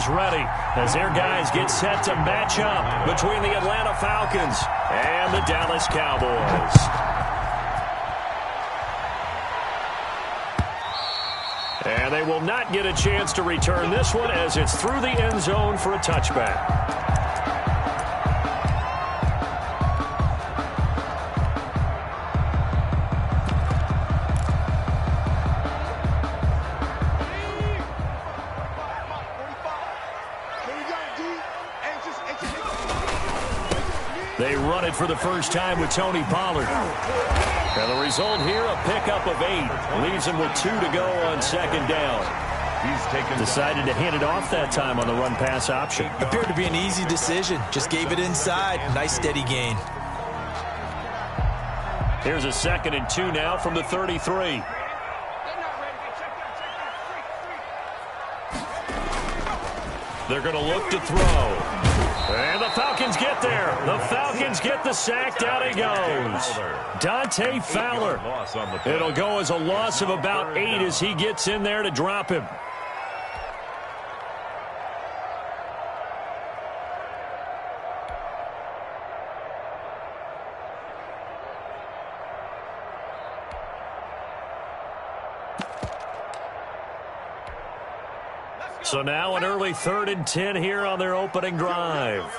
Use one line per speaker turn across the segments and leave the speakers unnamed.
is ready as their guys get set to match up between the Atlanta Falcons and the Dallas Cowboys. And they will not get a chance to return this one as it's through the end zone for a touchback. They run it for the first time with Tony Pollard. And the result here, a pickup of 8. Leaves him with 2 to go on second down. He's decided to hand it off that time on the run-pass option.
Appeared to be an easy decision. Just gave it inside. Nice steady gain.
Here's a 2nd and 2 now from the 33. They're going to look to throw. And the Falcons get there. The Falcons get the sack. Down he goes. Dante Fowler. It'll go as a loss of about 8 as he gets in there to drop him. So now an early 3rd and 10 here on their opening drive.
Watch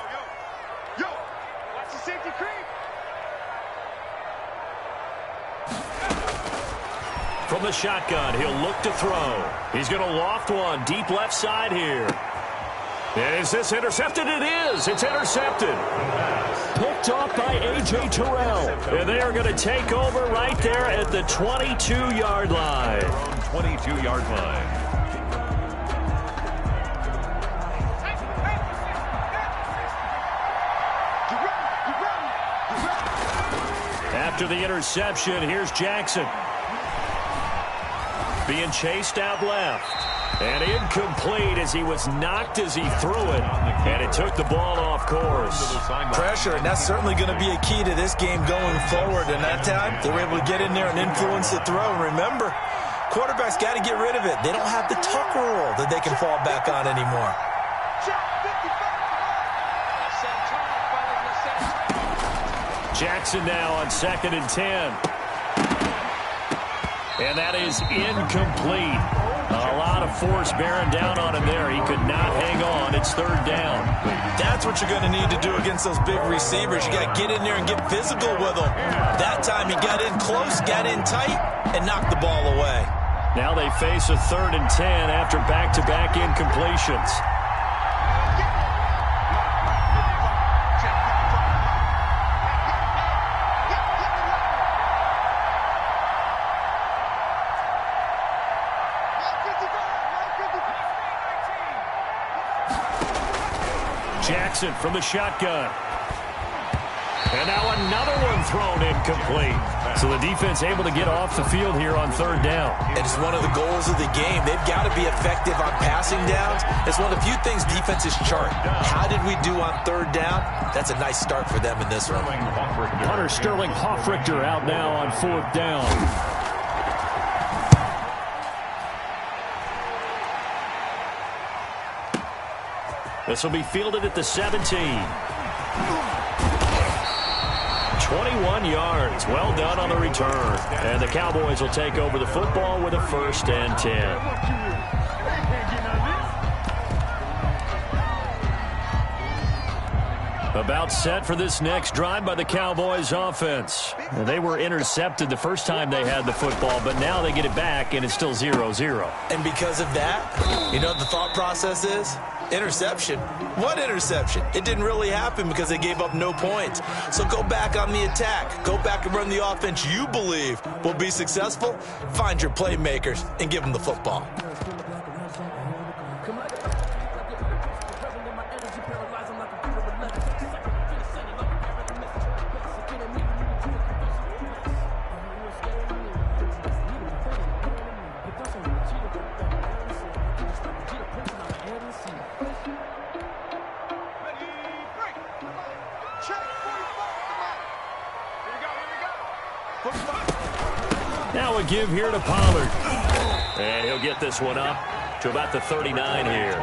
the safety creep.
From the shotgun, he'll look to throw. He's going to loft one deep left side here. Is this intercepted? It is. It's intercepted. Picked off by A.J. Terrell. And they are going to take over right there at the 22-yard line.
22-yard line.
After the interception, here's Jackson. Being chased out left. And incomplete as he was knocked as he threw it. And it took the ball off course.
Pressure, and that's certainly going to be a key to this game going forward. And that time, they were able to get in there and influence the throw. And remember, quarterbacks got to get rid of it. They don't have the Tucker rule that they can fall back on anymore.
Jackson now on 2nd and 10. And that is incomplete. A lot of force bearing down on him there. He could not hang on. It's 3rd down.
That's what you're going to need to do against those big receivers. You got to get in there and get physical with them. That time he got in close, got in tight, and knocked the ball away.
Now they face a 3rd and 10 after back-to-back incompletions. Jackson from the shotgun. And now another one thrown incomplete. So the defense able to get off the field here on 3rd down.
It's one of the goals of the game. They've got to be effective on passing downs. It's one of the few things defenses chart. How did we do on 3rd down? That's a nice start for them in this one.
Punter Sterling Hoffrichter out now on 4th down. This will be fielded at the 17. 21 yards. Well done on the return. And the Cowboys will take over the football with a 1st and 10. About set for this next drive by the Cowboys offense. They were intercepted the first time they had the football, but now they get it back, and it's still 0-0.
And because of that, you know what the thought process is? Interception. What interception? It didn't really happen because they gave up no points. So go back on the attack. Go back and run the offense you believe will be successful. Find your playmakers and give them the football.
Now a give here to Pollard. And he'll get this one up to about the 39 here.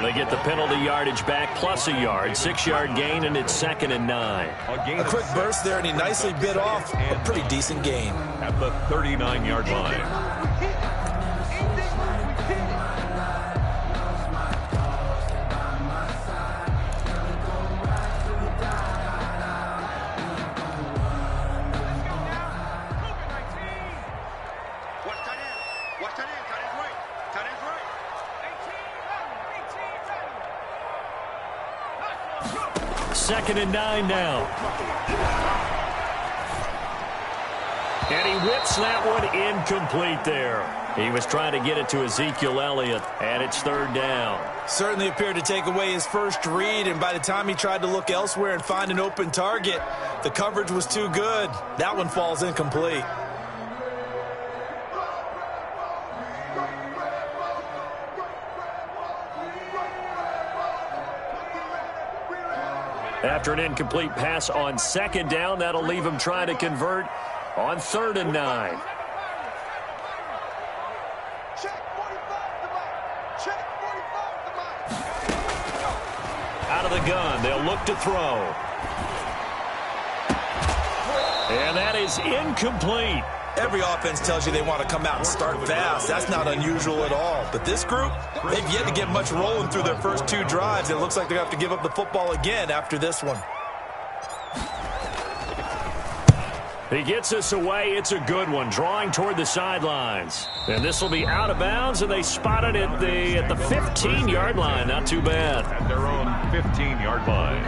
The get the penalty yardage back plus a yard. 6-yard gain, and it's 2nd and 9.
A quick burst there, and he nicely bit off a pretty decent gain.
At the 39-yard line.
Second and 9 now. And he whips that one incomplete there. He was trying to get it to Ezekiel Elliott, and it's 3rd down.
Certainly appeared to take away his first read, and by the time he tried to look elsewhere and find an open target, the coverage was too good. That one falls incomplete.
After an incomplete pass on 2nd down, that'll leave him trying to convert on 3rd and 9. Out of the gun, they'll look to throw. And that is incomplete.
Every offense tells you they want to come out and start fast. That's not unusual at all. But this group, they've yet to get much rolling through their first 2 drives. It looks like they're going to have to give up the football again after this one.
He gets us away. It's a good one, drawing toward the sidelines. And this will be out of bounds, and they spot it at the 15-yard line. Not too bad.
At their own 15-yard line.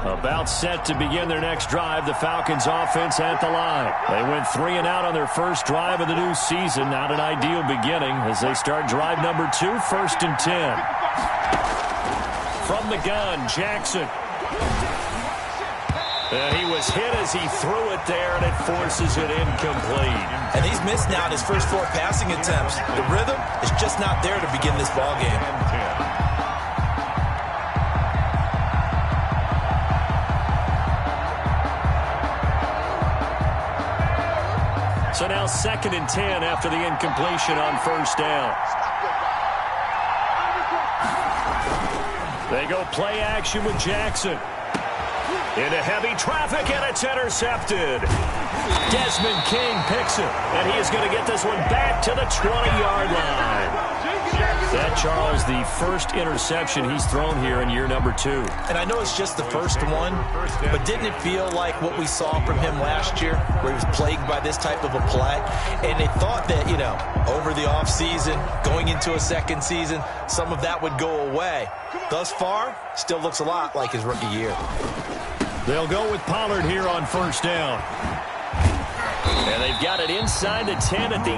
About set to begin their next drive, the Falcons offense at the line. They went 3 and out on their first drive of the new season. Not an ideal beginning as they start drive number 2, 1st and 10. From the gun, Jackson. And he was hit as he threw it there, and it forces it incomplete.
And he's missed now in his first 4 passing attempts. The rhythm is just not there to begin this ball game.
So now 2nd and 10 after the incompletion on 1st down. They go play action with Jackson. Into heavy traffic, and it's intercepted. Desmond King picks it, and he is going to get this one back to the 20-yard line. That, Charles, the first interception he's thrown here in year number 2.
And I know it's just the first one, but didn't it feel like what we saw from him last year, where he was plagued by this type of a play? And they thought that, over the offseason, going into a second season, some of that would go away. Thus far, still looks a lot like his rookie year.
They'll go with Pollard here on 1st down. And they've got it inside the 10 at the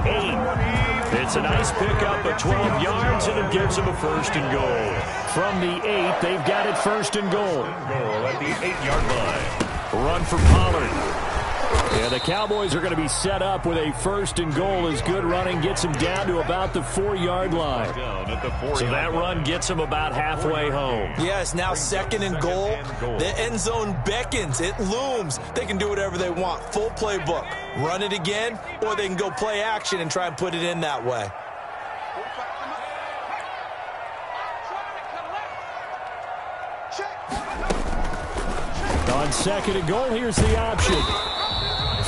8. It's a nice pickup of 12 yards, and it gives them a 1st and goal. From the 8, they've got it 1st and goal.
Goal at the 8-yard line.
Run for Pollard. Yeah, the Cowboys are going to be set up with a 1st and goal as good running gets them down to about the 4-yard line. So that run gets them about halfway home.
Yes, now 2nd and goal. The end zone beckons. It looms. They can do whatever they want. Full playbook. Run it again, or they can go play action and try and put it in that way.
On 2nd and goal, here's the option.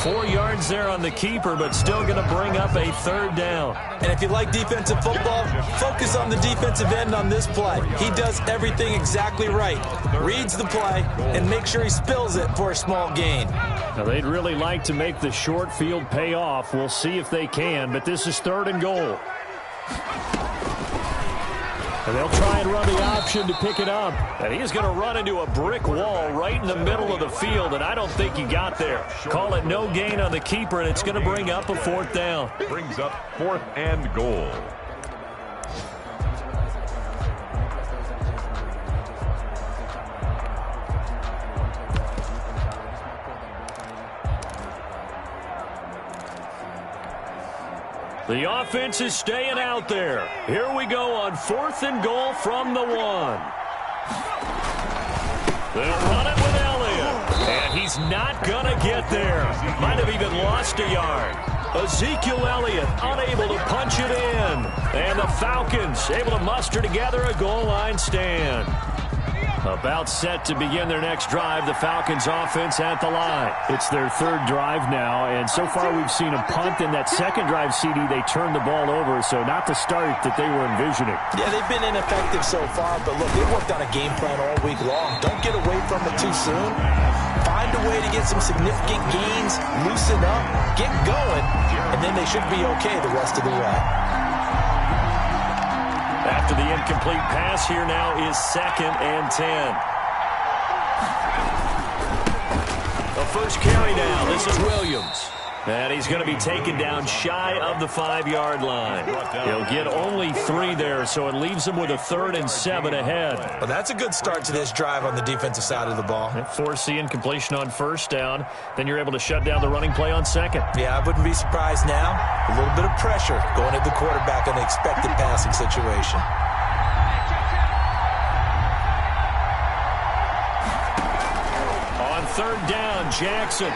4 yards there on the keeper, but still going to bring up a 3rd down.
And if you like defensive football, focus on the defensive end on this play. He does everything exactly right. Reads the play and make sure he spills it for a small gain.
Now, they'd really like to make the short field pay off. We'll see if they can, but this is 3rd and goal. And they'll try and run the option to pick it up. And he's going to run into a brick wall right in the middle of the field, and I don't think he got there. Call it no gain on the keeper, and it's going to bring up a 4th down.
Brings up 4th and goal.
The offense is staying out there. Here we go on 4th and goal from the 1. They'll run it with Elliott. And he's not going to get there. Might have even lost a yard. Ezekiel Elliott unable to punch it in. And the Falcons able to muster together a goal line stand. About set to begin their next drive, the Falcons offense at the line. It's their 3rd drive now, and so far we've seen a punt. In that 2nd drive, CD, they turned the ball over, so not the start that they were envisioning.
Yeah, they've been ineffective so far, but look, they've worked on a game plan all week long. Don't get away from it too soon. Find a way to get some significant gains, loosen up, get going, and then they should be okay the rest of the way.
After the incomplete pass, here now is 2nd and 10. The first carry now. This is Williams. And he's going to be taken down shy of the 5-yard line. He'll get only 3 there, so it leaves him with a 3rd and 7 ahead.
Well, that's a good start to this drive on the defensive side of the ball.
Force the incompletion on 1st down. Then you're able to shut down the running play on 2nd.
Yeah, I wouldn't be surprised now. A little bit of pressure going at the quarterback in the expected passing situation.
On 3rd down, Jackson.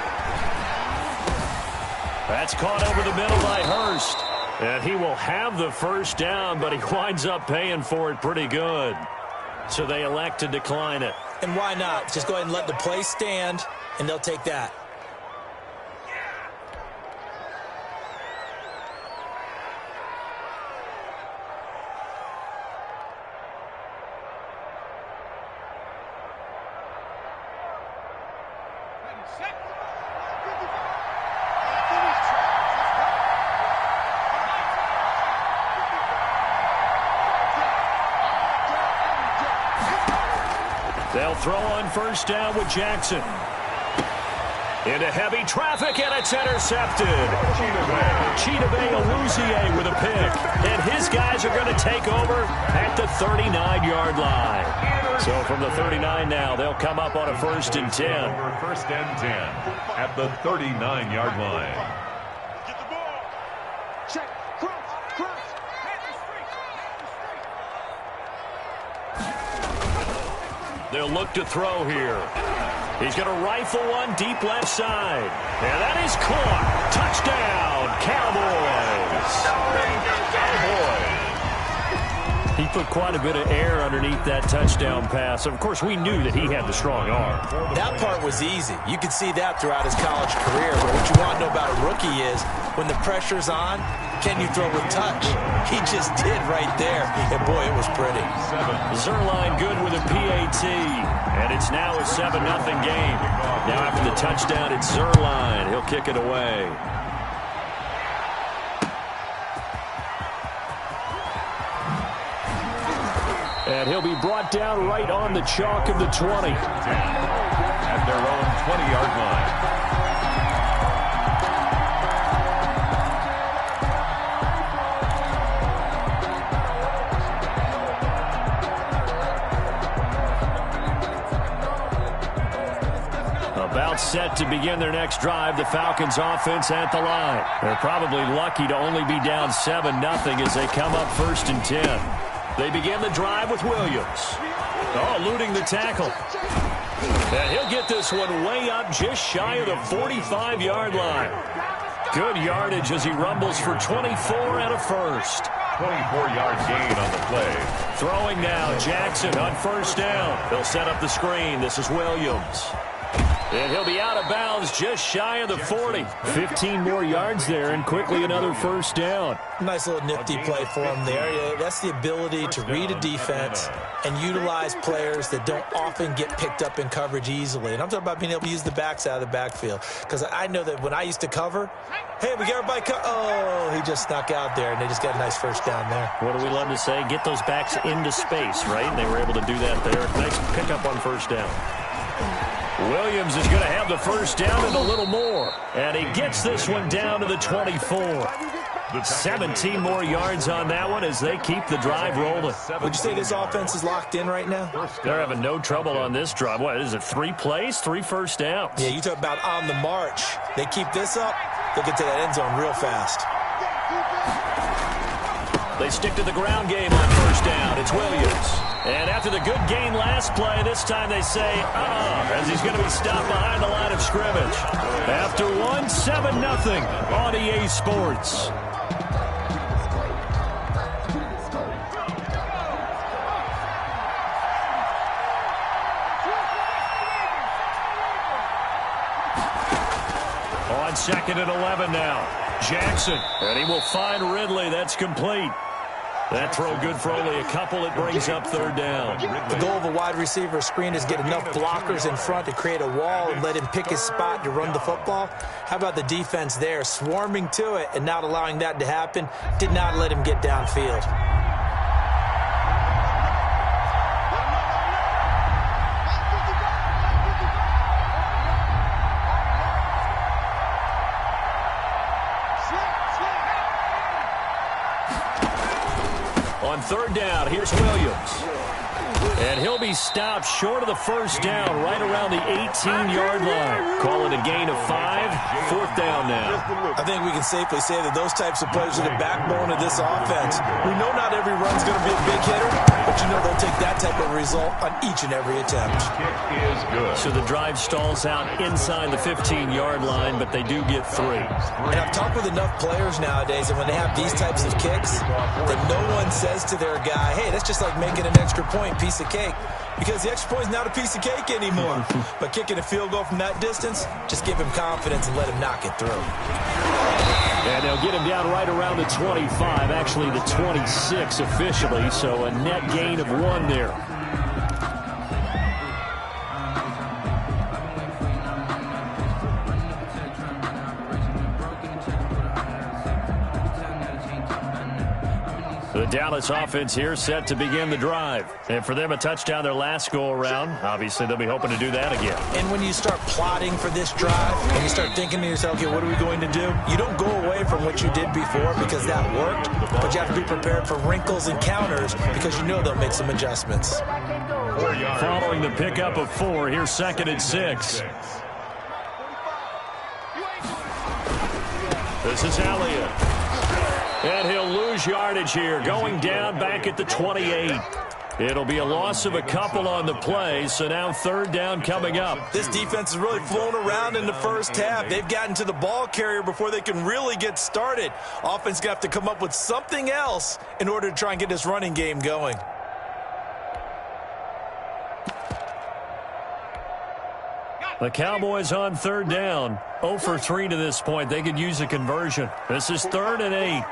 That's caught over the middle by Hurst. And he will have the 1st down, but he winds up paying for it pretty good. So they elect to decline it.
And why not? Just go ahead and let the play stand, and they'll take that.
They'll throw on 1st down with Jackson. Into heavy traffic, and it's intercepted. Chidobe Awuzie with a pick. And his guys are going to take over at the 39-yard line. So from the 39 now, they'll come up on a 1st and 10.
1st and 10 at the 39-yard line.
They'll look to throw here. He's going to rifle one deep left side. And that is caught. Touchdown, Cowboys. He put quite a bit of air underneath that touchdown pass. Of course, we knew that he had the strong arm.
That part was easy. You could see that throughout his college career. But what you want to know about a rookie is when the pressure's on, can you throw with touch? He just did right there. And, boy, it was pretty.
Zerline good with a PAT. And it's now a 7-0 game. Now after the touchdown, it's Zerline. He'll kick it away. And he'll be brought down right on the chalk of the 20.
At their own 20-yard line.
About set to begin their next drive, the Falcons offense at the line. They're probably lucky to only be down 7-0 as they come up 1st and 10. They begin the drive with Williams. Oh, eluding the tackle. And he'll get this one way up just shy of the 45-yard line. Good yardage as he rumbles for 24 and a 1st.
24-yard gain on the play.
Throwing now, Jackson on 1st down. They'll set up the screen. This is Williams. And he'll be out of bounds just shy of the 40. 15 more yards there and quickly another 1st down.
Nice little nifty play for him there. Yeah, that's the ability to read a defense and utilize players that don't often get picked up in coverage easily. And I'm talking about being able to use the backs out of the backfield. Because I know that when I used to cover, hey, we got everybody oh, he just snuck out there, and they just got a nice 1st down there.
What do we love to say? Get those backs into space, right? And they were able to do that there. Nice pickup on 1st down. Williams is going to have the 1st down and a little more. And he gets this one down to the 24. 17 more yards on that one as they keep the drive rolling.
Would you say this offense is locked in right now?
They're having no trouble on this drive. What is it, 3 plays, 3 1st downs?
Yeah, you talk about on the march. They keep this up, they'll get to that end zone real fast.
They stick to the ground game on first down. It's Williams. And after the good gain last play, this time they say, as he's going to be stopped behind the line of scrimmage. After 7-0 on EA Sports. On 2nd and 11 now. Jackson, and he will find Ridley. That's complete. That throw good for only a couple. It brings up 3rd down.
The goal of a wide receiver screen is get enough blockers in front to create a wall and let him pick his spot to run the football. How about the defense there, swarming to it and not allowing that to happen? Did not let him get downfield.
On 3rd down, here's Williams. And he'll be stopped short of the first down, right around the 18-yard line. Call it a gain of 5. 4th down now.
I think we can safely say that those types of plays are the backbone of this offense. We know not every run's going to be a big hitter, but you know they'll take that type of result on each and every attempt.
Kick is good.
So the drive stalls out inside the 15-yard line, but they do get 3.
And I've talked with enough players nowadays, and when they have these types of kicks, that no one says to their guy, hey, that's just like making an extra point, piece of cake, because the extra point is not a piece of cake anymore. But kicking a field goal from that distance, just give him confidence and let him knock it through.
And they'll get him down right around the 25, actually the 26 officially, so a net gain of 1 there. The Dallas offense here set to begin the drive. And for them, a touchdown their last go-around. Obviously, they'll be hoping to do that again.
And when you start plotting for this drive, and you start thinking to yourself, okay, what are we going to do? You don't go away from what you did before because that worked, but you have to be prepared for wrinkles and counters because you know they'll make some adjustments.
Following the pickup of 4, here's 2nd and 6. This is Elliott. And he'll lose yardage here, going down back at the 28. It'll be a loss of a couple on the play, so now 3rd down coming up.
This defense has really flown around in the first half. They've gotten to the ball carrier before they can really get started. Offense going to have to come up with something else in order to try and get this running game going.
The Cowboys on 3rd down. 0 for 3 to this point. They could use a conversion. This is 3rd and 8.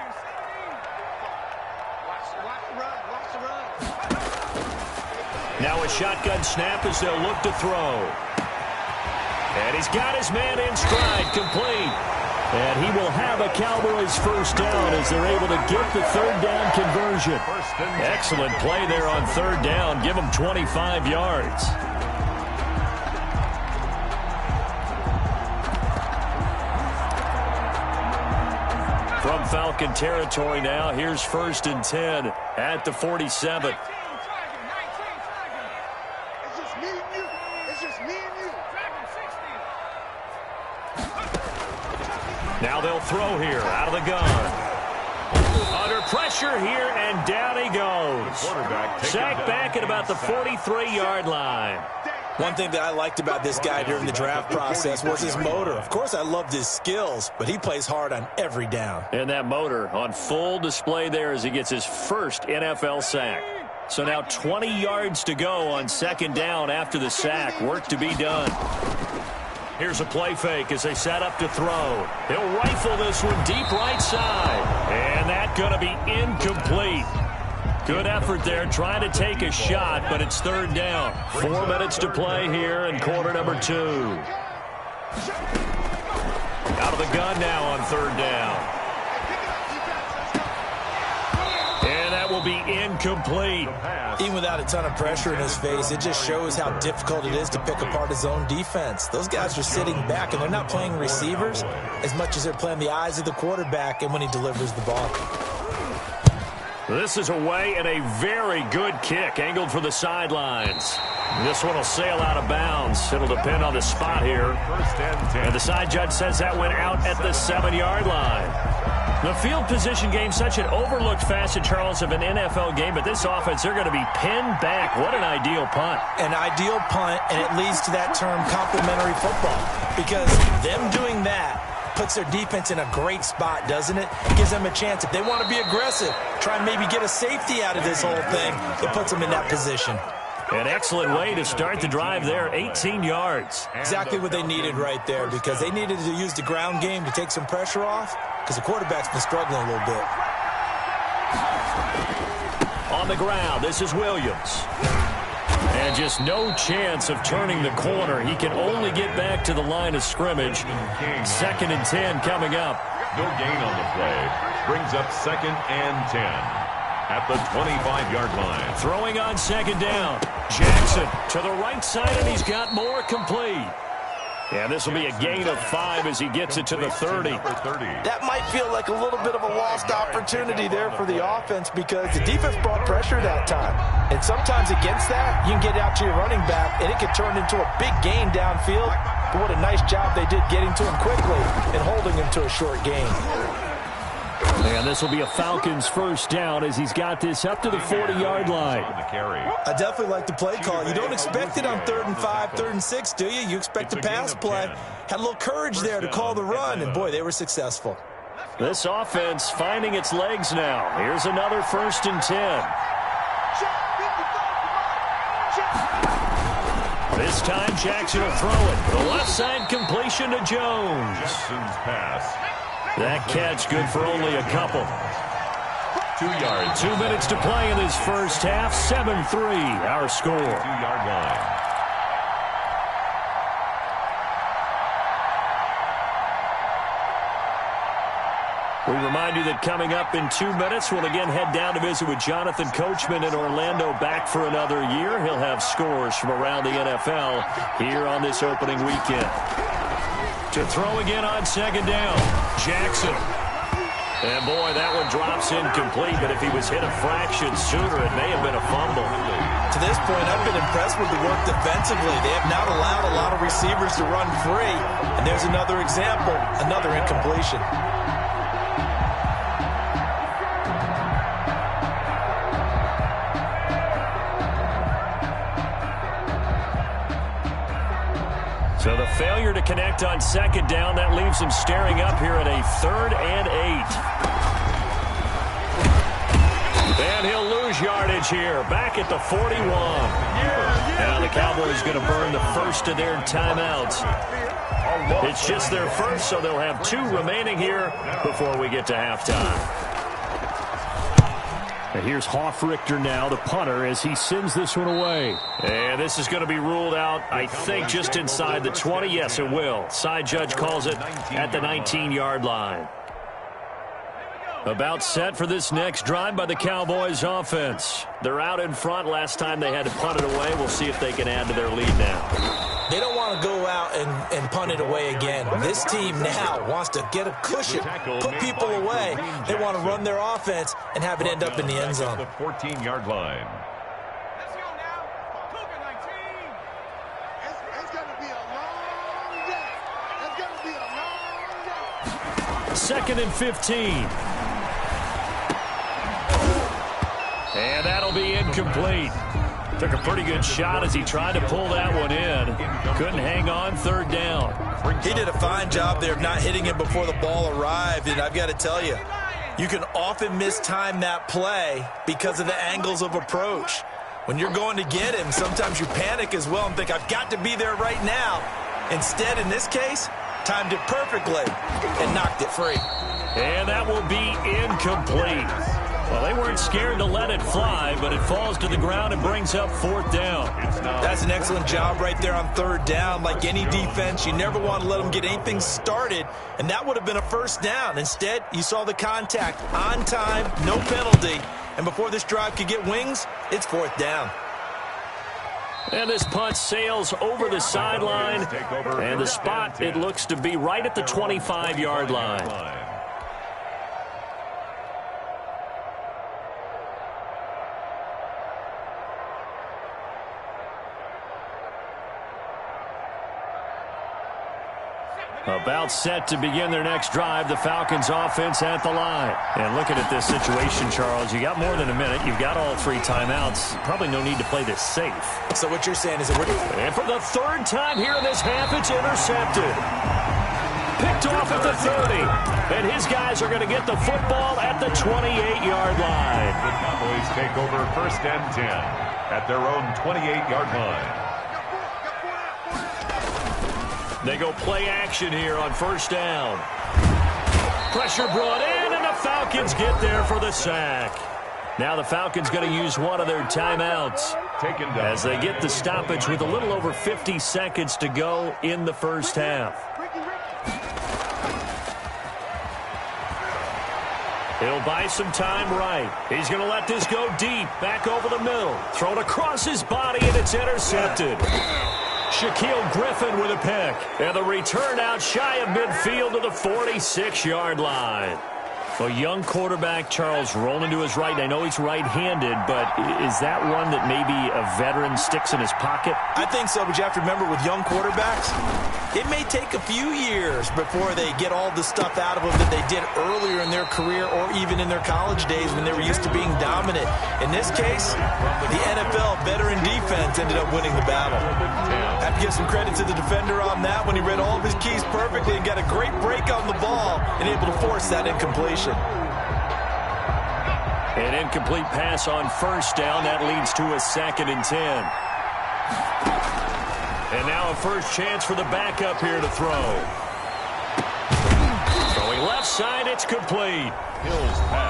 Now a shotgun snap as they'll look to throw. And he's got his man in stride, complete. And he will have a Cowboys first down as they're able to get the 3rd down conversion. Excellent play there on 3rd down. Give them 25 yards. From Falcon territory now, here's 1st and 10 at the 47. Now they'll throw here out of the gun. Under pressure here, and down he goes. Sacked back at about the 43-yard line.
One thing that I liked about this guy during the draft process was his motor. Of course, I loved his skills, but he plays hard on every down.
And that motor on full display there as he gets his first NFL sack. So now 20 yards to go on 2nd down after the sack. Work to be done. Here's a play fake as they set up to throw. He'll rifle this one deep right side. And that's going to be incomplete. Good effort there trying to take a shot, but it's 3rd down. 4 minutes to play here in quarter number 2. Out of the gun now on 3rd down. And that will be incomplete.
Even without a ton of pressure in his face, it just shows how difficult it is to pick apart his own defense. Those guys are sitting back, and they're not playing receivers as much as they're playing the eyes of the quarterback and when he delivers the ball.
This is away and a very good kick, angled for the sidelines. This one will sail out of bounds. It'll depend on the spot here. And the side judge says that went out at the 7-yard line. The field position game, such an overlooked facet, Charles, of an NFL game, but this offense, they're going to be pinned back. What an ideal punt.
An ideal punt, and it leads to that term complementary football, because them doing that puts their defense in a great spot, doesn't it? Gives them a chance. If they want to be aggressive, try and maybe get a safety out of this whole thing, it puts them in that position.
An excellent way to start the drive there, 18 yards.
Exactly what they needed right there, because they needed to use the ground game to take some pressure off, because the quarterback's been struggling a little bit.
On the ground, this is Williams. And just no chance of turning the corner. He can only get back to the line of scrimmage. 2nd and 10 coming up.
No gain on the play. Brings up 2nd and 10. At the 25-yard line.
Throwing on 2nd down. Jackson to the right side, and he's got more complete. And this will be a gain of 5 as he gets it to the 30.
That might feel like a little bit of a lost opportunity there for the offense, because the defense brought pressure that time. And sometimes against that, you can get out to your running back, and it can turn into a big gain downfield. But what a nice job they did getting to him quickly and holding him to a short gain.
And this will be a Falcons first down as he's got this up to the 40-yard line.
I definitely like the play call. You don't expect it on 3rd and 5, 3rd and 6, do you? You expect a pass play. Had a little courage there to call the run, and boy, they were successful.
This offense finding its legs now. Here's another 1st and 10. This time Jackson will throw it. The left side completion to Jones.
Jackson's pass.
That catch good for only a couple.
2 yards.
2 minutes to play in this first half. 7-3 our score.
2-yard line.
We remind you that coming up in 2 minutes, we'll again head down to visit with Jonathan Coachman in Orlando, back for another year. He'll have scores from around the NFL here on this opening weekend. To throw again on 2nd down, Jackson. And boy, that one drops incomplete, but if he was hit a fraction sooner, it may have been a fumble.
To this point, I've been impressed with the work defensively. They have not allowed a lot of receivers to run free. And there's another example, another incompletion.
So the failure to connect on 2nd down, that leaves them staring up here at a 3rd and 8. And he'll lose yardage here, back at the 41. Now the Cowboys going to burn the first of their timeouts. It's just their first, so they'll have 2 remaining here before we get to halftime. And here's Hoffrichter now, the punter, as he sends this one away. And this is going to be ruled out, I think, just inside the 20. Yes, it will. Side judge calls it at the 19-yard line. About set for this next drive by the Cowboys offense. They're out in front. Last time they had to punt it away. We'll see if they can add to their lead now.
They don't want to go out and punt it away again. This team now wants to get a cushion, put people away. They want to run their offense and have it end up in the end zone.
The 14-yard line.
Let's go now. Cougar 19. It's going to be a long day. It's going to be a long day.
2nd and 15. And that'll be incomplete. Took a pretty good shot as he tried to pull that one in. Couldn't hang on, 3rd down.
He did a fine job there of not hitting him before the ball arrived, and I've got to tell you, you can often mistime that play because of the angles of approach. When you're going to get him, sometimes you panic as well and think, I've got to be there right now. Instead, in this case, timed it perfectly and knocked it free.
And that will be incomplete. Well, they weren't scared to let it fly, but it falls to the ground and brings up 4th down.
That's an excellent job right there on 3rd down. Like any defense, you never want to let them get anything started, and that would have been a 1st down. Instead, you saw the contact on time, no penalty, and before this drive could get wings, it's 4th down.
And this punt sails over the sideline, and the spot, it looks to be right at the 25-yard line. About set to begin their next drive, the Falcons offense at the line. And looking at this situation, Charles, you got more than a minute. You've got all 3 timeouts. Probably no need to play this safe.
So what you're saying is that
and for the 3rd time here in this half, it's intercepted. Picked off at the 30. And his guys are going to get the football at the 28-yard line.
The Cowboys take over 1st and 10 at their own 28-yard line.
They go play action here on 1st down. Pressure brought in, and the Falcons get there for the sack. Now the Falcons going to use one of their timeouts
Taken down.
as they get the stoppage with a little over 50 seconds to go in the 1st half. He'll buy some time right. He's going to let this go deep, back over the middle. Thrown across his body, and it's intercepted. Shaquille Griffin with a pick. And the return out shy of midfield to the 46-yard line. A young quarterback, Charles, rolling to his right. I know he's right-handed, but is that one that maybe a veteran sticks in his pocket?
I think so, but you have to remember with young quarterbacks, it may take a few years before they get all the stuff out of them that they did earlier in their career or even in their college days when they were used to being dominant. In this case, the NFL veteran defense ended up winning the battle. I have to give some credit to the defender on that when he read all of his keys perfectly and got a great break on the ball and able to force that incompletion.
An incomplete pass on 1st down. That leads to a 2nd and 10. And now a first chance for the backup here to throw. Throwing left side, it's complete.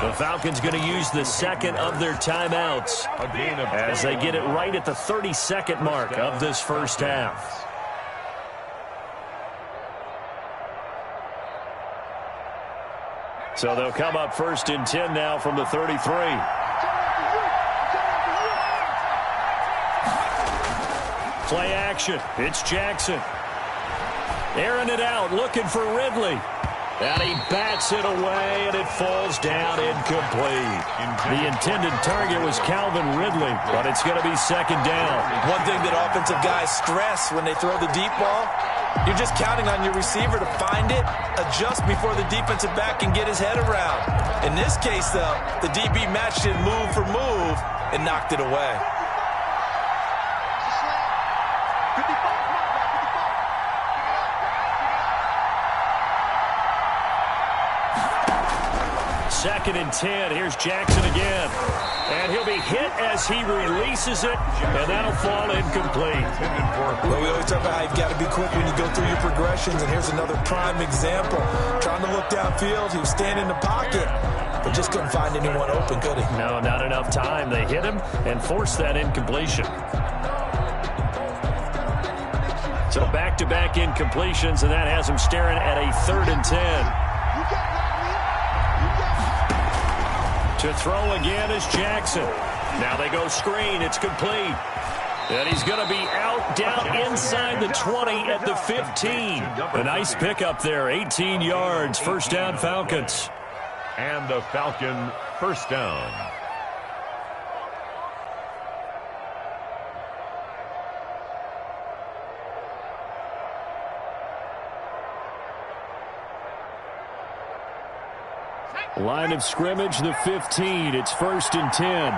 The Falcons going to use the 2nd of their timeouts as they get it right at the 32nd mark of this 1st half. So they'll come up 1st and 10 now from the 33. Play action. It's Jackson. Airing it out, looking for Ridley. And he bats it away, and it falls down incomplete. The intended target was Calvin Ridley, but it's going to be 2nd down.
One thing that offensive guys stress when they throw the deep ball, you're just counting on your receiver to find it, adjust before the defensive back can get his head around. In this case, though, the DB matched it move for move and knocked it away.
Second and 10. Here's Jackson again. And he'll be hit as he releases it, and that'll fall incomplete.
Well, we always talk about how you've got to be quick when you go through your progressions, and here's another prime example. Trying to look downfield, he was standing in the pocket, but just couldn't find anyone open, could he?
No, not enough time. They hit him and forced that incompletion. So back-to-back incompletions, and that has him staring at a 3rd and 10. To throw again is Jackson. Now they go screen. It's complete. And he's going to be out down inside the 20 at the 15. A nice pickup there. 18 yards. 1st down Falcons.
And a Falcon 1st down.
Line of scrimmage, the 15. It's 1st and 10.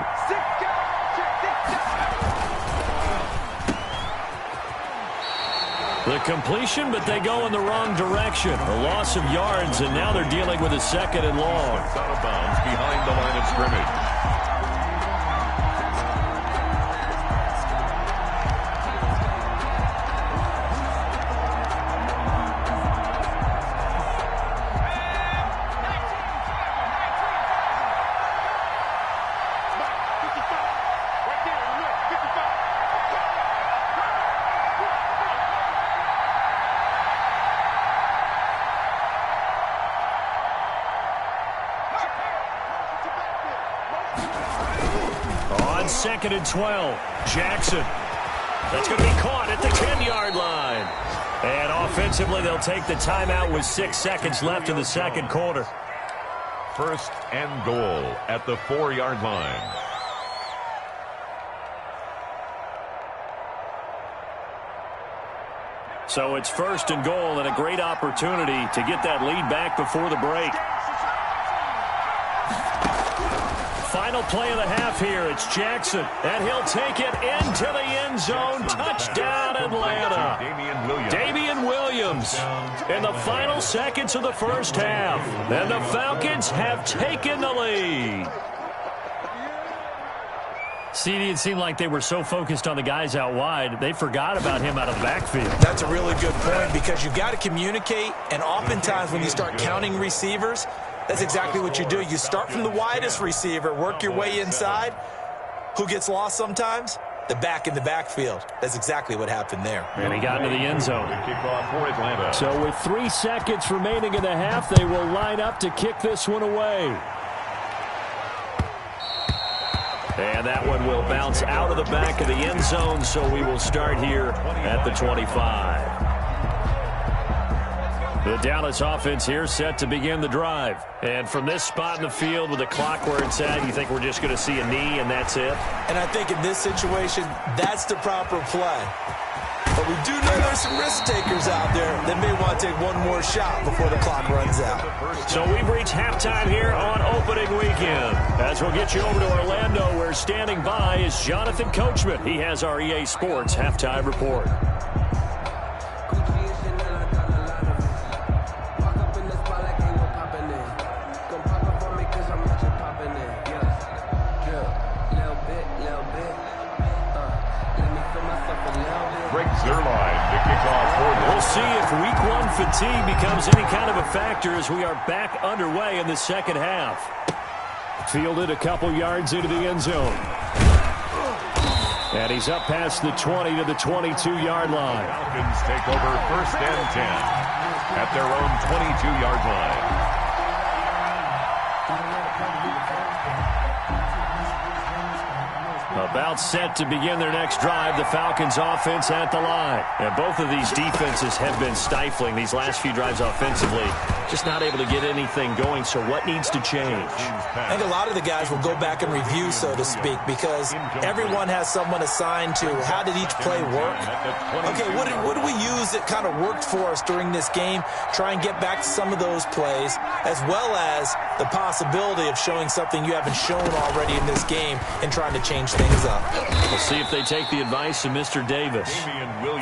The completion, but they go in the wrong direction. A loss of yards, and now they're dealing with a 2nd and long.
Out of bounds behind the line of scrimmage.
On 2nd and 12, Jackson. That's going to be caught at the 10-yard line. And offensively, they'll take the timeout with 6 seconds left in the 2nd quarter.
1st and goal at the 4-yard line.
So it's 1st and goal and a great opportunity to get that lead back before the break. Final play of the half here. It's Jackson, and he'll take it into the end zone. Touchdown, Atlanta. Damian Williams in the final seconds of the first half. And the Falcons have taken the lead. CD, it seemed like they were so focused on the guys out wide, they forgot about him out of the backfield.
That's a really good point because you got to communicate, and oftentimes when you start counting receivers, that's exactly what you do. You start from the widest receiver, work your way inside. Who gets lost sometimes? The back in the backfield. That's exactly what happened there.
And he got into the end zone. So with 3 seconds remaining in the half, they will line up to kick this one away. And that one will bounce out of the back of the end zone, so we will start here at the 25. The Dallas offense here set to begin the drive. And from this spot in the field with the clock where it's at, you think we're just going to see a knee and that's it?
And I think in this situation, that's the proper play. But we do know there's some risk takers out there that may want to take one more shot before the clock runs out.
So we've reached halftime here on opening weekend. As we'll get you over to Orlando, where standing by is Jonathan Coachman. He has our EA Sports halftime report. We'll see if week 1 fatigue becomes any kind of a factor as we are back underway in the second half. Fielded a couple yards into the end zone. And he's up past the 20 to the 22-yard line.
Falcons take over 1st and 10 at their own 22-yard line.
About set to begin their next drive, the Falcons offense at the line. And both of these defenses have been stifling these last few drives offensively. Just not able to get anything going, so what needs to change?
I think a lot of the guys will go back and review, so to speak, because everyone has someone assigned to how did each play work. Okay, what did we use that kind of worked for us during this game? Try and get back to some of those plays, as well as the possibility of showing something you haven't shown already in this game and trying to change things up.
We'll see if they take the advice of Mr. Davis.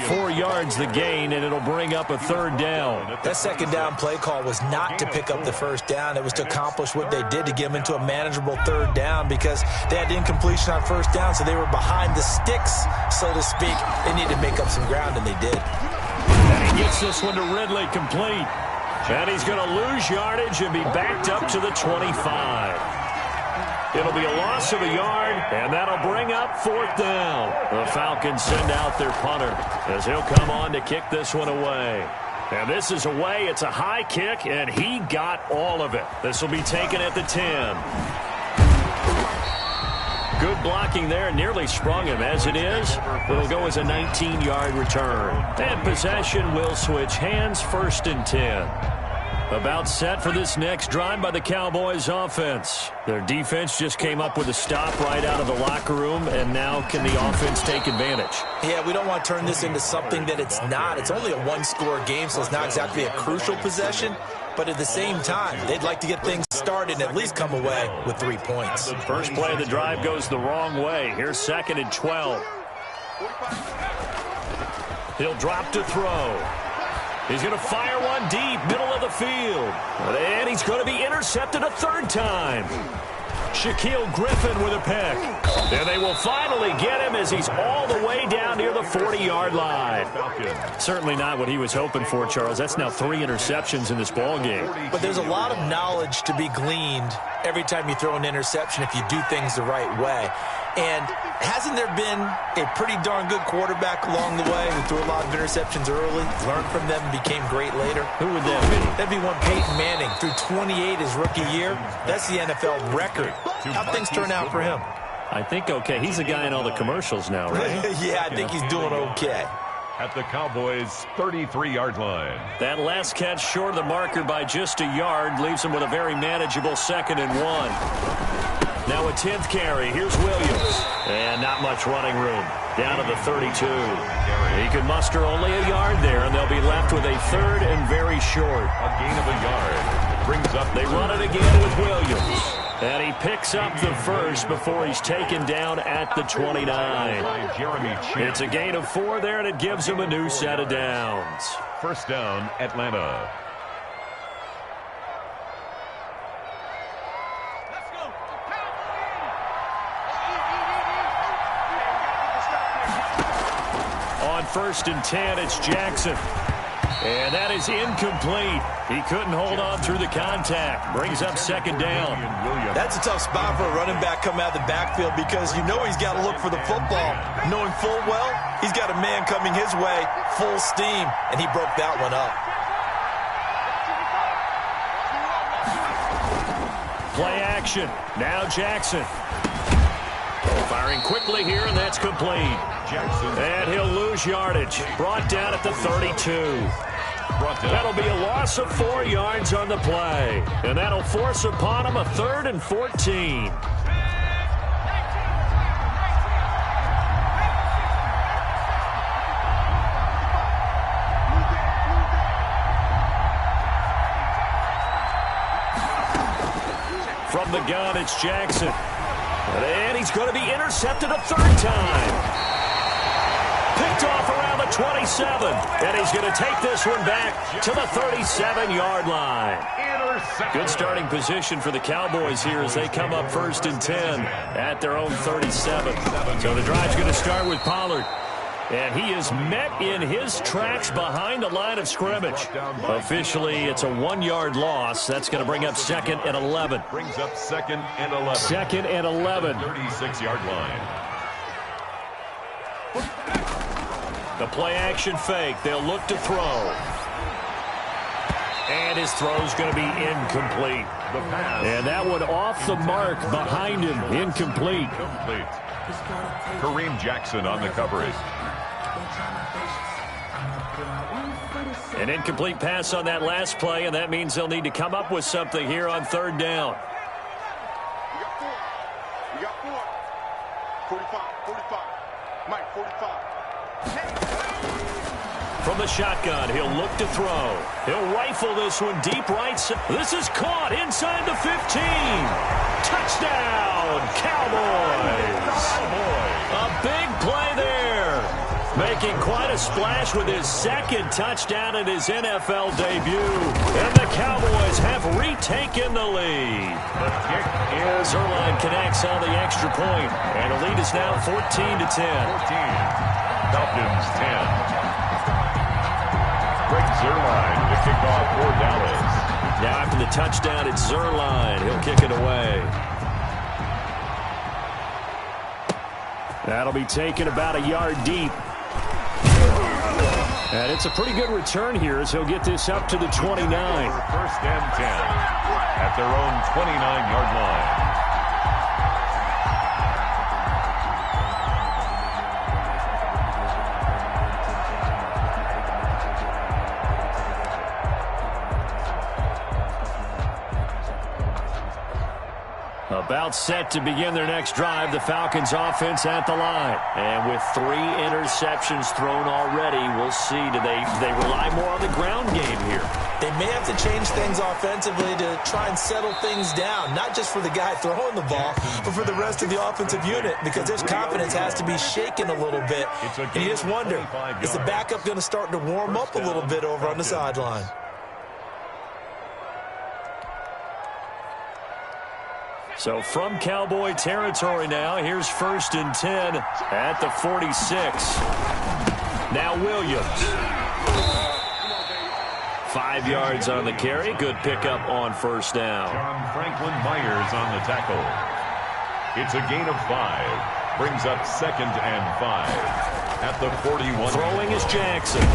4 yards the gain, and it'll bring up a 3rd down.
That 2nd down play call was not to pick up the 1st down. It was to accomplish what they did to get them into a manageable 3rd down because they had incompletion on 1st down, so they were behind the sticks, so to speak. They needed to make up some ground, and they did.
And he gets this one to Ridley complete. And he's going to lose yardage and be backed up to the 25. It'll be a loss of a yard, and that'll bring up 4th down. The Falcons send out their punter as he'll come on to kick this one away. And this is away. It's a high kick, and he got all of it. This will be taken at the 10. Good blocking there. Nearly sprung him. As it is, it'll go as a 19-yard return. And possession will switch hands, 1st and 10. About set for this next drive by the Cowboys offense. Their defense just came up with a stop right out of the locker room, and now can the offense take advantage?
Yeah, we don't want to turn this into something that it's not. It's only a 1-score game, so it's not exactly a crucial possession. But at the same time, they'd like to get things started and at least come away with 3 points.
First play of the drive goes the wrong way. Here's 2nd and 12. He'll drop to throw. He's going to fire one deep, middle of the field. And he's going to be intercepted a 3rd time. Shaquille Griffin with a pick. And they will finally get him as he's all the way down near the 40-yard line. Certainly not what he was hoping for, Charles. That's now 3 interceptions in this ball game.
But there's a lot of knowledge to be gleaned every time you throw an interception if you do things the right way. And hasn't there been a pretty darn good quarterback along the way who threw a lot of interceptions early, learned from them, and became great later?
Who would that be?
That'd be one Peyton Manning. Threw 28 his rookie year. That's the NFL record. How'd things turn out for him?
I think okay. He's a guy in all the commercials now, right?
Yeah, I think he's doing okay.
At the Cowboys' 33-yard line.
That last catch short of the marker by just a yard leaves him with a very manageable 2nd and 1. Now a 10th carry. Here's Williams. And not much running room. Down to the 32. He can muster only a yard there, and they'll be left with a 3rd and very short.
A gain of a yard. Brings up.
They run it again with Williams. And he picks up the first before he's taken down at the 29. It's a gain of 4 there, and it gives him a new set of downs.
First down, Atlanta.
On 1st and 10, it's Jackson. And that is incomplete. He couldn't hold on through the contact. Brings up 2nd down.
That's a tough spot for a running back coming out of the backfield because you know he's got to look for the football. Knowing full well, he's got a man coming his way, full steam, and he broke that one up.
Play action. Now Jackson. Firing quickly here, and that's complete. And he'll lose yardage. Brought down at the 32. That'll be a loss of 4 yards on the play. And that'll force upon him a 3rd and 14. From the gun, it's Jackson. And he's going to be intercepted a 3rd time. Picked off around the 27. And he's going to take this one back to the 37-yard line. Good starting position for the Cowboys here as they come up 1st and 10 at their own 37. So the drive's going to start with Pollard. And he is met in his tracks behind the line of scrimmage. Officially, it's a 1-yard loss. That's going to bring up 2nd and 11.
Brings up 2nd and 11.
2nd and 11.
36-yard line.
The play-action fake. They'll look to throw. And his throw's going to be incomplete.
The pass.
And that one off the mark behind him. Incomplete.
Kareem Jackson on the coverage.
An incomplete pass on that last play, and that means they'll need to come up with something here on 3rd down.
We got 4. 45. Mike, 45.
From the shotgun, he'll look to throw. He'll rifle this one deep right. This is caught inside the 15. Touchdown, Cowboys. A big play there. Making quite a splash with his 2nd touchdown in his NFL debut. And the Cowboys have retaken the lead.
The kick is
Zerline connects on the extra point, and the lead is now 14-10.
14. Falcons 10. Greg Zerline to kick off for Dallas.
Now after the touchdown, it's Zerline. He'll kick it away. That'll be taken about a yard deep. And it's a pretty good return here as he'll get this up to the 29.
1st and 10 at their own 29-yard line.
About set to begin their next drive, the Falcons offense at the line. And with 3 interceptions thrown already, we'll see. Do they rely more on the ground game here?
They may have to change things offensively to try and settle things down, not just for the guy throwing the ball, but for the rest of the offensive unit, because their confidence has to be shaken a little bit. And you just wonder, is the backup going to start to warm up a little bit over on the sideline?
So from Cowboy territory now, here's 1st and 10 at the 46. Now Williams. 5 yards on the carry. Good pickup on 1st down.
John Franklin Myers on the tackle. It's a gain of 5. Brings up 2nd and 5 at the 41.
Throwing is Jackson.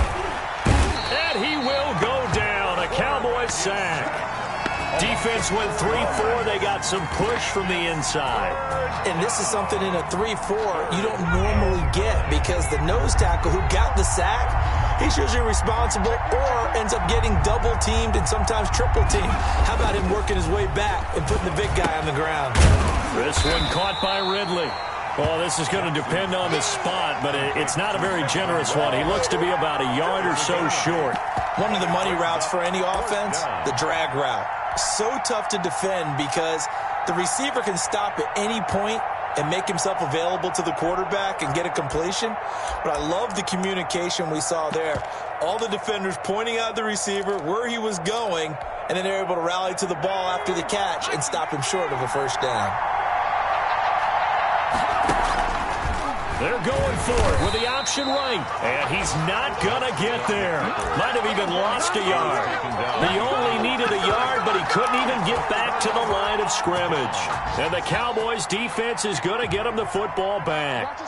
And he will go down. A Cowboy sack. Defense went 3-4. They got some push from the inside.
And this is something in a 3-4 you don't normally get because the nose tackle who got the sack, he's usually responsible or ends up getting double-teamed and sometimes triple-teamed. How about him working his way back and putting the big guy on the ground?
This one caught by Ridley. Well, this is going to depend on the spot, but it's not a very generous one. He looks to be about a yard or so short.
One of the money routes for any offense, the drag route. So tough to defend because the receiver can stop at any point and make himself available to the quarterback and get a completion. But I love the communication we saw there. All the defenders pointing out the receiver, where he was going, and then they're able to rally to the ball after the catch and stop him short of a first down.
They're going for it with the option right. And he's not going to get there. Might have even lost a yard. He only needed a yard, but he couldn't even get back to the line of scrimmage. And the Cowboys' defense is going to get him the football back.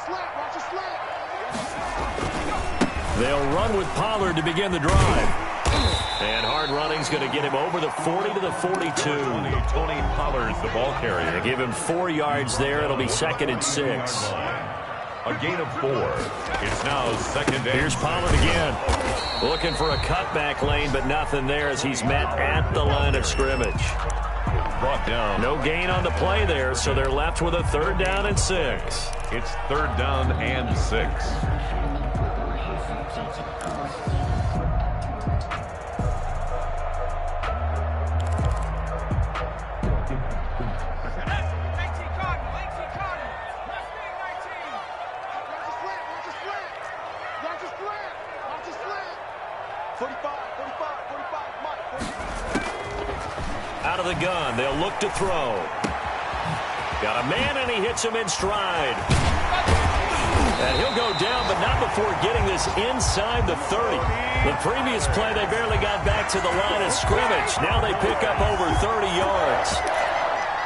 They'll run with Pollard to begin the drive. And hard running's going to get him over the 40 to the 42.
Tony Pollard's the ball carrier.
They give him 4 yards there. It'll be 2nd and 6.
A gain of 4. It's now 2nd and
Here's Pollard again. Looking for a cutback lane, but nothing there as he's met at the line of scrimmage.
brought down.
No gain on the play there, so they're left with a 3rd down and 6.
It's 3rd down and 6.
Out of the gun, they'll look to throw. Got a man, and he hits him in stride. And he'll go down, but not before getting this inside the 30. The previous play, they barely got back to the line of scrimmage. Now they pick up over 30 yards.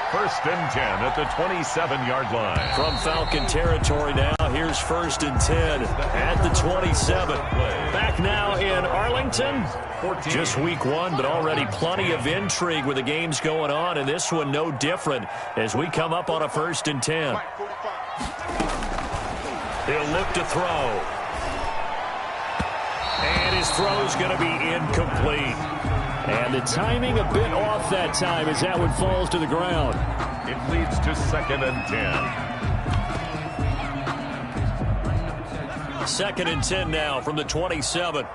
1st and 10 at the 27-yard line.
From Falcon territory now, here's 1st and 10 at the 27. Back now in Arlington. Just week 1, but already plenty of intrigue with the games going on, and this one no different as we come up on a 1st and 10. He'll look to throw. And his throw's going to be incomplete. And the timing a bit off that time as that one falls to the ground.
It leads to 2nd and 10.
2nd and 10 now from the 27.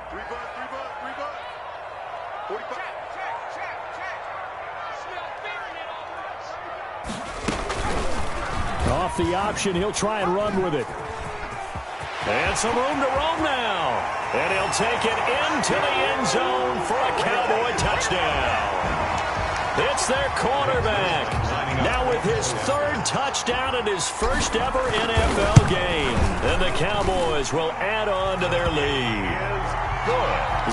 Off the option, he'll try and run with it. And some room to roam now. And he'll take it into the end zone for a Cowboy touchdown. It's their quarterback. Now with his 3rd touchdown in his first ever NFL game. And the Cowboys will add on to their lead.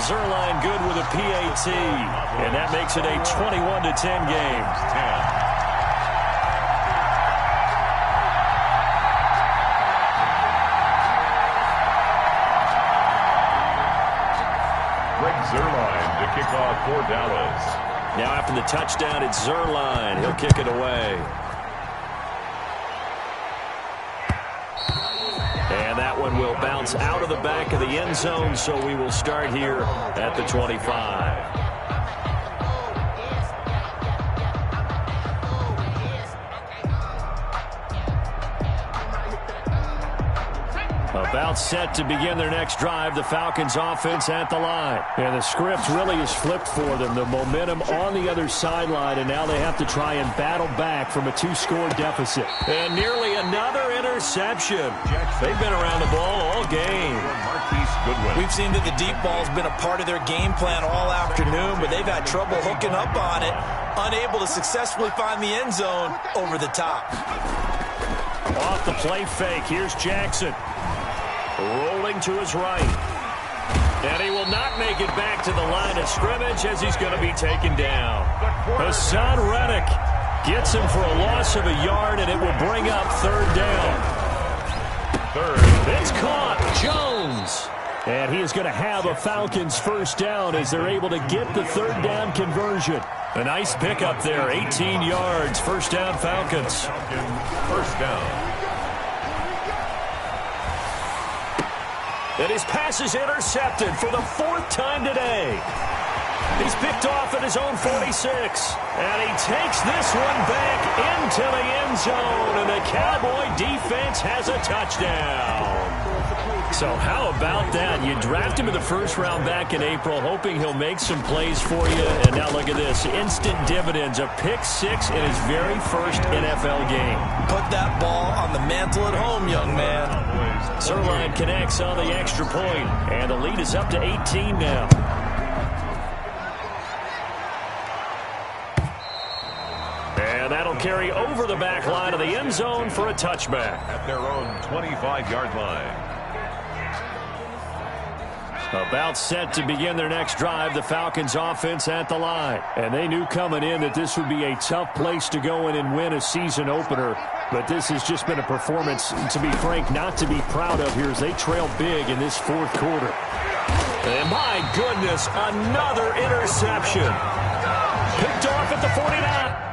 Zerline good with a PAT. And that makes it a 21-10 game.
Zerline to kick off for Dallas.
Now after the touchdown, it's Zerline. He'll kick it away. And that one will bounce out of the back of the end zone, so we will start here at the 25. About set to begin their next drive, the Falcons offense at the line. And the script really is flipped for them. The momentum on the other sideline, and now they have to try and battle back from a 2-score deficit. And nearly another interception. They've been around the ball all game.
We've seen that the deep ball's been a part of their game plan all afternoon, but they've had trouble hooking up on it, unable to successfully find the end zone over the top.
Off the play fake, here's Jackson. Rolling to his right. And he will not make it back to the line of scrimmage as he's going to be taken down. Hassan Reddick gets him for a loss of a yard, and it will bring up 3rd down. It's caught. Jones. And he is going to have a Falcons 1st down as they're able to get the 3rd down conversion. A nice pickup there, 18 yards, first down Falcons.
First down.
And his pass is intercepted for the 4th time today. He's picked off at his own 46. And he takes this one back into the end zone. And the Cowboy defense has a touchdown. So how about that? You draft him in the first round back in April, hoping he'll make some plays for you. And now look at this. Instant dividends. A pick 6 in his very first NFL game.
Put that ball on the mantle at home, young man.
Sirline connects on the extra point. And the lead is up to 18 now. And that'll carry over the back line of the end zone for a touchback.
At their own 25-yard line.
About set to begin their next drive, the Falcons offense at the line. And they knew coming in that this would be a tough place to go in and win a season opener. But this has just been a performance, to be frank, not to be proud of here as they trail big in this 4th quarter. And my goodness, another interception. Picked off at the 49.